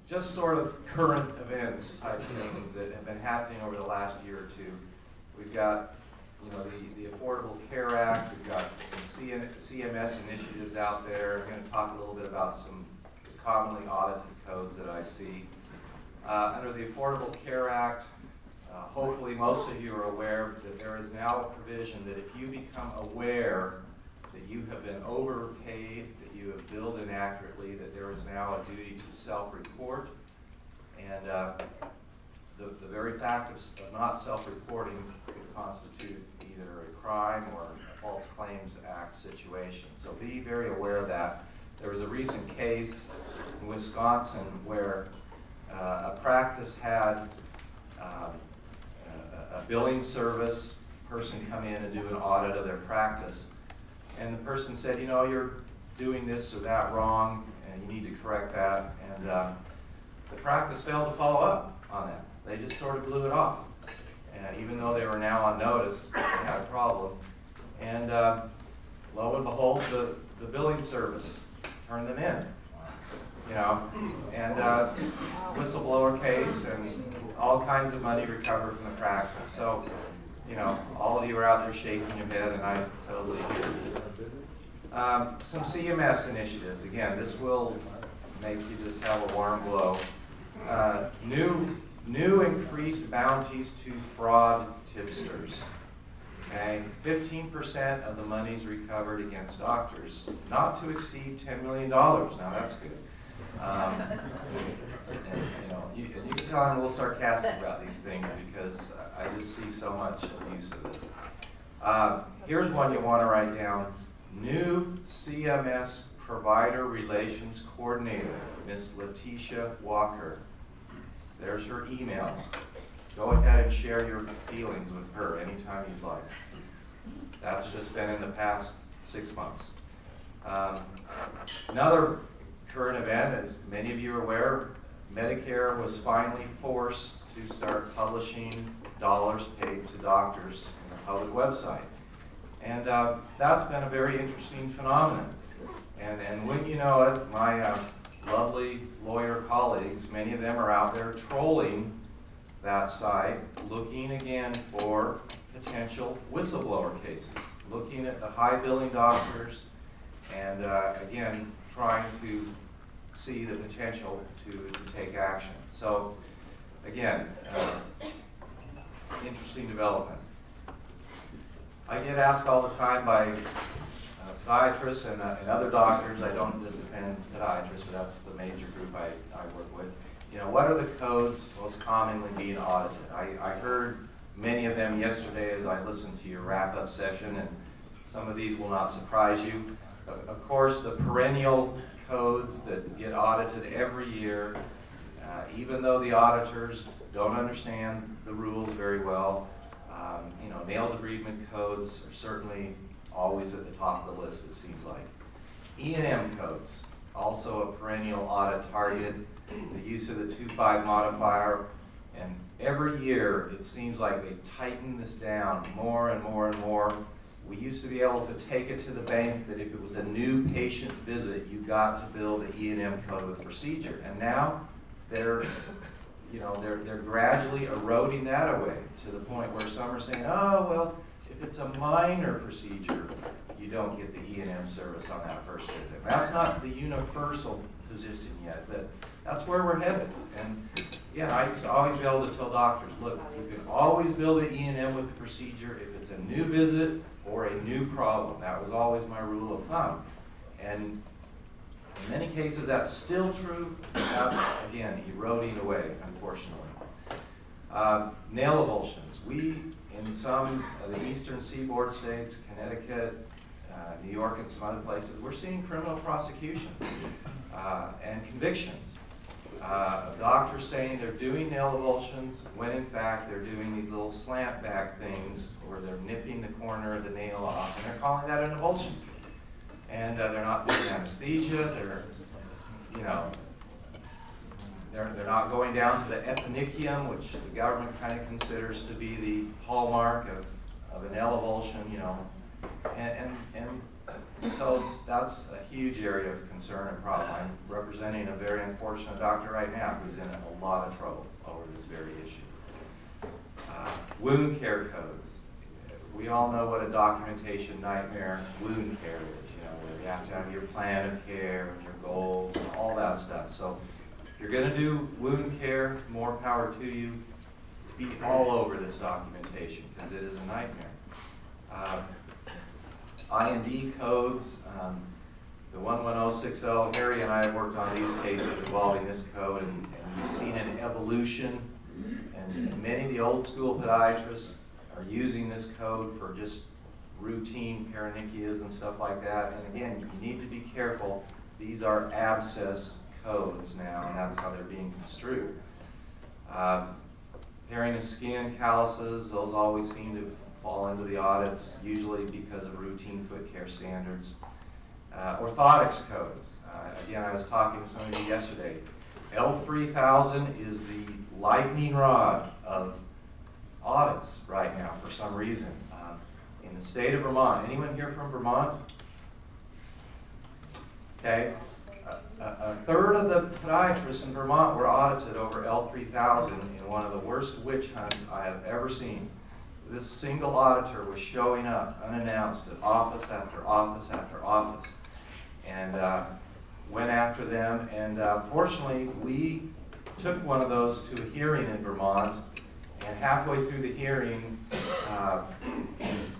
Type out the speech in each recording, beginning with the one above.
just sort of current events type things that have been happening over the last year or two. We've got, you know, the Affordable Care Act. We've got some CMS initiatives out there. I'm going to talk a little bit about some commonly audited codes that I see. Under the Affordable Care Act, hopefully most of you are aware that there is now a provision that if you become aware that you have been overpaid, that you have billed inaccurately, that there is now a duty to self-report. And the very fact of not self-reporting could constitute either a crime or a False Claims Act situation. So be very aware of that. There was a recent case in Wisconsin where a practice had a billing service person come in and do an audit of their practice. And the person said, you know, you're doing this or that wrong, and you need to correct that. And the practice failed to follow up on that. They just sort of blew it off. And even though they were now on notice, they had a problem. And lo and behold, the billing service turned them in. You know, and whistleblower case and all kinds of money recovered from the practice. So, you know, all of you are out there shaking your head, and I totally get it. Some CMS initiatives. Again, this will make you just have a warm glow. New increased bounties to fraud tipsters. Okay, 15% of the monies recovered against doctors, not to exceed $10 million. Now that's good. And, you know, you can tell I'm a little sarcastic about these things because I just see so much abuse of this. Here's one you want to write down. New CMS Provider Relations Coordinator, Miss Letitia Walker. There's her email. Go ahead and share your feelings with her anytime you'd like. That's just been in the past 6 months. Another current event, as many of you are aware, Medicare was finally forced to start publishing dollars paid to doctors in the public website. And that's been a very interesting phenomenon. And when you know it, my lovely lawyer colleagues, many of them are out there trolling that site, looking again for potential whistleblower cases, looking at the high billing doctors, and again, trying to see the potential to take action. So, again, interesting development. I get asked all the time by podiatrists and other doctors. I don't just defend podiatrists, but that's the major group I work with. You know, what are the codes most commonly being audited? I heard many of them yesterday as I listened to your wrap-up session, and some of these will not surprise you. Of course, the perennial codes that get audited every year, even though the auditors don't understand the rules very well. You know, nail debridement codes are certainly always at the top of the list, it seems like. E&M codes, also a perennial audit target. The use of the 2.5 modifier, and every year it seems like they tighten this down more and more and more. We used to be able to take it to the bank that if it was a new patient visit, you got to bill the E&M code with procedure. And now they're gradually eroding that away to the point where some are saying, oh, well, if it's a minor procedure, you don't get the E&M service on that first visit. That's not the universal position yet, but that's where we're headed. And yeah, I used to always be able to tell doctors, look, you can always bill the E&M with the procedure if it's a new visit or a new problem. That was always my rule of thumb. And in many cases, that's still true. That's, again, eroding away, unfortunately. Nail avulsions. We, in some of the eastern seaboard states, Connecticut, New York, and some other places, we're seeing criminal prosecutions and convictions. Doctors saying they're doing nail avulsions when in fact they're doing these little slant back things where they're nipping the corner of the nail off, and they're calling that an avulsion. And they're not doing anesthesia. They're not going down to the eponychium, which the government kind of considers to be the hallmark of an nail avulsion. You know, and So that's a huge area of concern and problem. I'm representing a very unfortunate doctor right now who's in a lot of trouble over this very issue. Wound care codes. We all know what a documentation nightmare wound care is, you know, where you have to have your plan of care and your goals and all that stuff. So if you're going to do wound care, more power to you. Be all over this documentation because it is a nightmare. IND codes, the 11060, Harry and I have worked on these cases involving this code, and we've seen an evolution, and many of the old school podiatrists are using this code for just routine paronychias and stuff like that. And again, you need to be careful. These are abscess codes now, and that's how they're being construed. Herring of skin, calluses, those always seem to fall into the audits, usually because of routine foot care standards. Orthotics codes. Again, I was talking to some of you yesterday. L3000 is the lightning rod of audits right now for some reason. In the state of Vermont, anyone here from Vermont? Okay. A third of the podiatrists in Vermont were audited over L3000 in one of the worst witch hunts I have ever seen. This single auditor was showing up unannounced at office after office after office and went after them. And fortunately, we took one of those to a hearing in Vermont, and halfway through the hearing,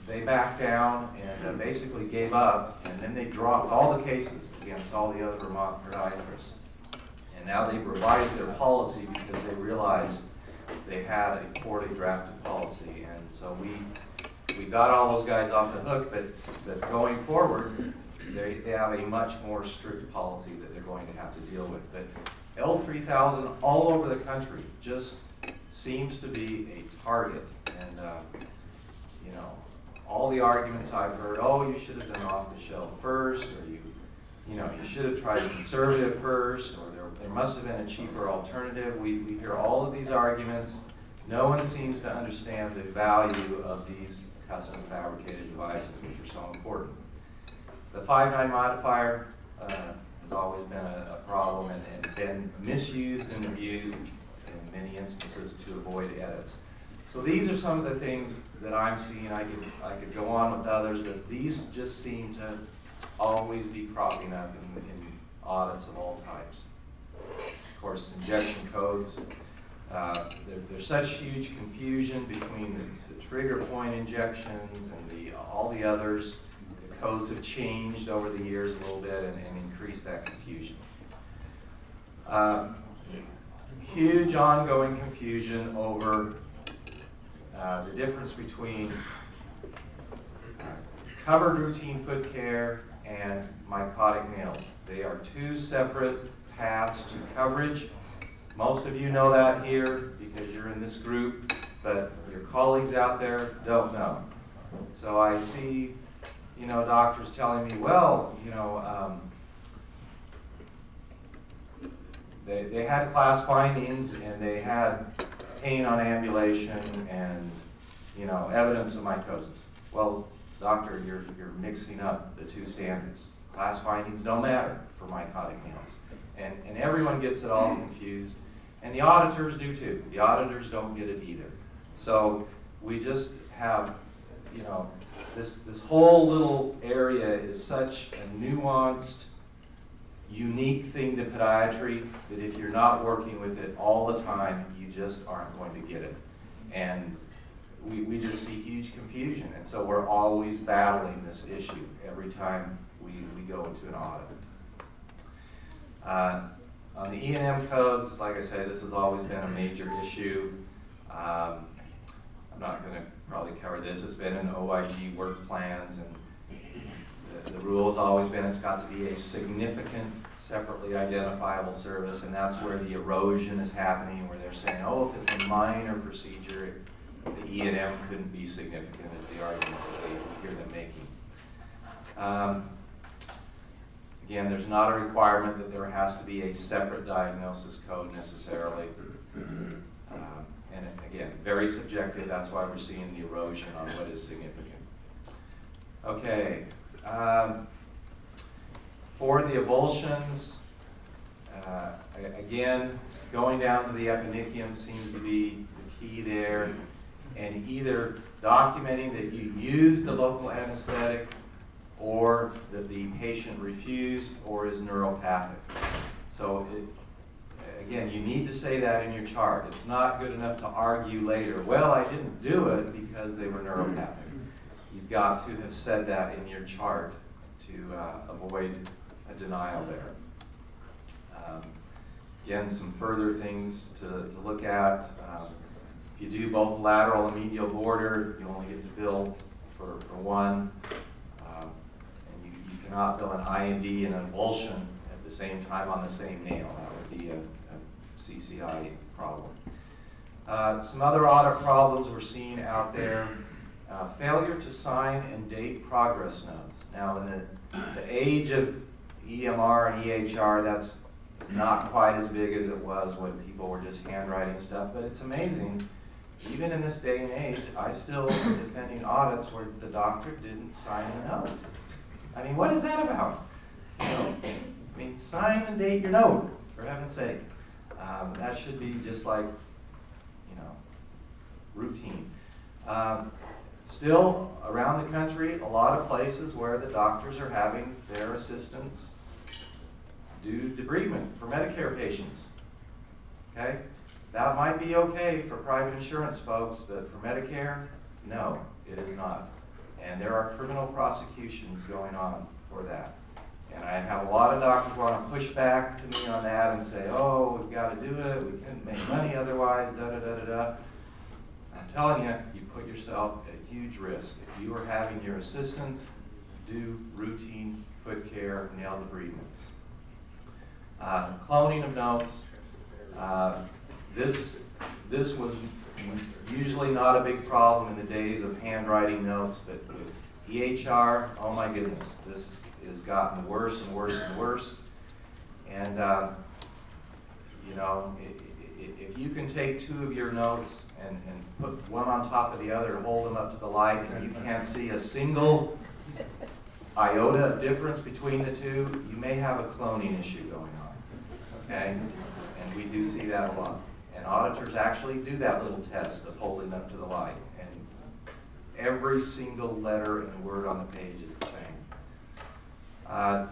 they backed down and basically gave up, and then they dropped all the cases against all the other Vermont podiatrists. And now they've revised their policy because they realized they had a poorly drafted policy. And so we got all those guys off the hook, but going forward, they have a much more strict policy that they're going to have to deal with. But L3000 all over the country just seems to be a target. And you know, all the arguments I've heard, oh, you should have done off the shelf first, or you know, you should have tried conservative first, or there must have been a cheaper alternative. We hear all of these arguments. No one seems to understand the value of these custom fabricated devices, which are so important. The 5.9 modifier has always been a problem and been misused and abused in many instances to avoid edits. So these are some of the things that I'm seeing. I could go on with others, but these just seem to always be cropping up in audits of all types. Of course, injection codes. There's such huge confusion between the trigger point injections and all the others. The codes have changed over the years a little bit and increased that confusion. Huge ongoing confusion over the difference between covered routine foot care and mycotic nails. They are two separate paths to coverage. Most of you know that here because you're in this group, but your colleagues out there don't know. So I see, you know, doctors telling me, well, you know, they had class findings and they had pain on ambulation and, you know, evidence of mycosis. Well, doctor, you're mixing up the two standards. Class findings don't matter for mycotic nails. And everyone gets it all confused. And the auditors do too. The auditors don't get it either. So we just have, you know, this whole little area is such a nuanced, unique thing to podiatry that if you're not working with it all the time, you just aren't going to get it. And we just see huge confusion. And so we're always battling this issue every time we go into an audit. On the E&M codes, like I say, this has always been a major issue. I'm not going to probably cover this. It's been in OIG work plans, and the rule has always been it's got to be a significant, separately identifiable service, and that's where the erosion is happening, where they're saying, oh, if it's a minor procedure, the E&M couldn't be significant, is the argument that they hear them making. Again, there's not a requirement that there has to be a separate diagnosis code necessarily. And again, very subjective. That's why we're seeing the erosion on what is significant. Okay, For the avulsions, again, going down to the eponychium seems to be the key there, and either documenting that you used the local anesthetic or that the patient refused or is neuropathic. So again, you need to say that in your chart. It's not good enough to argue later, well, I didn't do it because they were neuropathic. You've got to have said that in your chart to avoid a denial there. Again, some further things to look at. If you do both lateral and medial border, you only get to bill for one. And you cannot bill an IND and an avulsion at the same time on the same nail. That would be a CCI problem. Some other audit problems we're seeing out there. Failure to sign and date progress notes. Now, in the age of EMR and EHR, that's not quite as big as it was when people were just handwriting stuff, but it's amazing. Even in this day and age, I still am defending audits where the doctor didn't sign a note. I mean, what is that about? You know, I mean, sign and date your note, for heaven's sake. That should be just like, you know, routine. Still, around the country, a lot of places where the doctors are having their assistants do debridement for Medicare patients. Okay? That might be okay for private insurance folks, but for Medicare, no, it is not. And there are criminal prosecutions going on for that. And I have a lot of doctors who want to push back to me on that and say, oh, we've got to do it, we couldn't make money otherwise, da-da-da-da-da. I'm telling you, you put yourself at a huge risk. If you are having your assistants do routine foot care, nail debridements. Cloning of notes. This was usually not a big problem in the days of handwriting notes, but with EHR, oh my goodness, this has gotten worse and worse and worse. And you know, if you can take two of your notes and put one on top of the other and hold them up to the light, and you can't see a single iota of difference between the two, you may have a cloning issue going on. Okay? And we do see that a lot. And auditors actually do that little test of holding up to the light. And every single letter and word on the page is the same.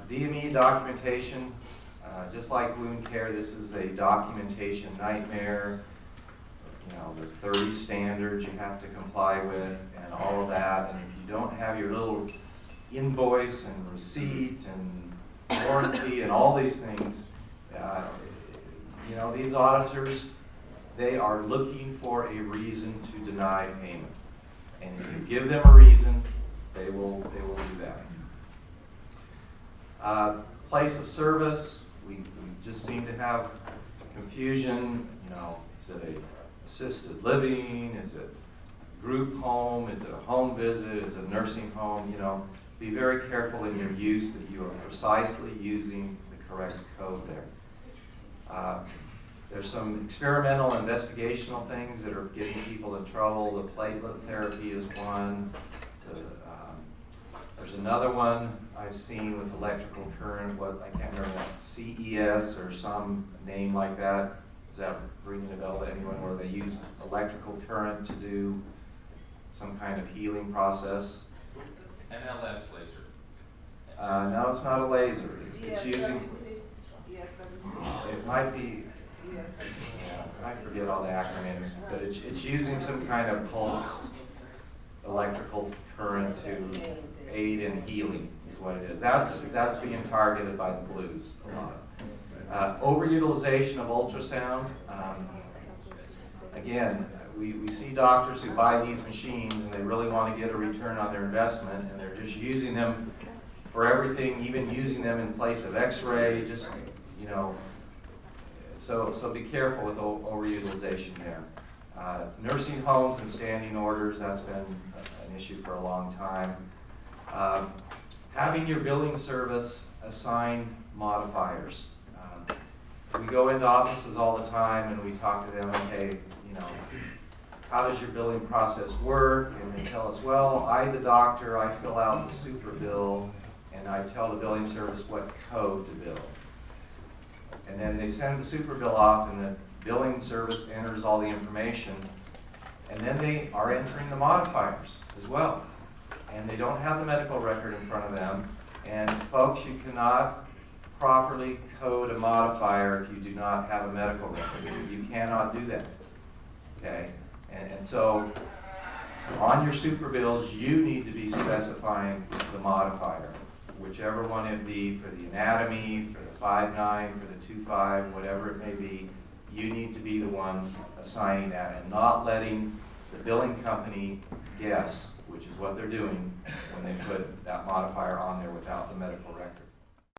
DME documentation, just like wound care, this is a documentation nightmare. You know, the 30 standards you have to comply with and all of that. And if you don't have your little invoice and receipt and warranty and all these things, you know, these auditors, they are looking for a reason to deny payment. And if you give them a reason, they will do that. Place of service, we just seem to have confusion. You know, is it a assisted living? Is it group home? Is it a home visit? Is it a nursing home? You know, be very careful in your use that you are precisely using the correct code there. There's some experimental investigational things that are getting people in trouble. The platelet therapy is one. There's another one I've seen with electrical current, what I can't remember, CES or some name like that. Is that ringing a bell to anyone, where they use electrical current to do some kind of healing process? MLS laser. No, it's not a laser. It's using. It might be. Yeah, I forget all the acronyms, but it's using some kind of pulsed electrical current to aid in healing, is what it is. That's being targeted by the blues a lot. Overutilization of ultrasound. Again, we see doctors who buy these machines and they really want to get a return on their investment, and they're just using them for everything, even using them in place of x-ray, just, you know. So be careful with overutilization there. Nursing homes and standing orders, that's been an issue for a long time. Having your billing service assign modifiers. We go into offices all the time and we talk to them, okay, you know, how does your billing process work? And they tell us, well, I, the doctor, I fill out the super bill, and I tell the billing service what code to bill. And then they send the super bill off, and the billing service enters all the information, and then they are entering the modifiers as well. And they don't have the medical record in front of them. And folks, you cannot properly code a modifier if you do not have a medical record. You cannot do that, okay? And so on your super bills, you need to be specifying the modifier, whichever one it be, for the anatomy, for the 5.9, for the 2.5, whatever it may be. You need to be the ones assigning that and not letting the billing company guess, which is what they're doing when they put that modifier on there without the medical record.